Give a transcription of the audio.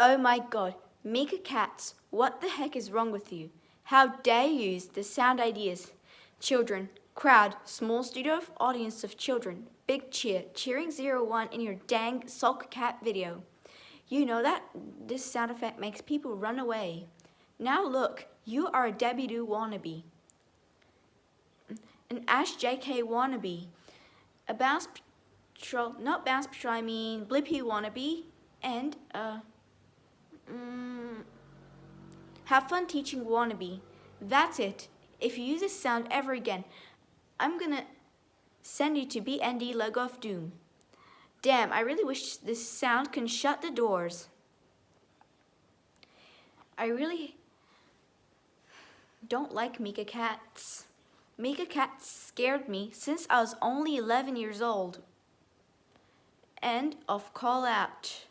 Oh my god, MiKa Cats, what the heck is wrong with you? How dare you use the sound ideas? Children, crowd, small studio audience of children, big cheer, cheering 01 in your dang sulk cat video. You know that this sound effect makes people run away. Now look, you are a Debbie Doo wannabe, an Ash JK wannabe, a Bounce Patrol, not Bounce Patrol, I mean Blippi wannabe, and have fun teaching wannabe. That's it. If you use this sound ever again, I'm gonna send you to BND logo of doom. Damn, I really wish this sound can shut the doors. I really don't like MiKa Cats. MiKa Cats scared me since I was only 11 years old. End of call out.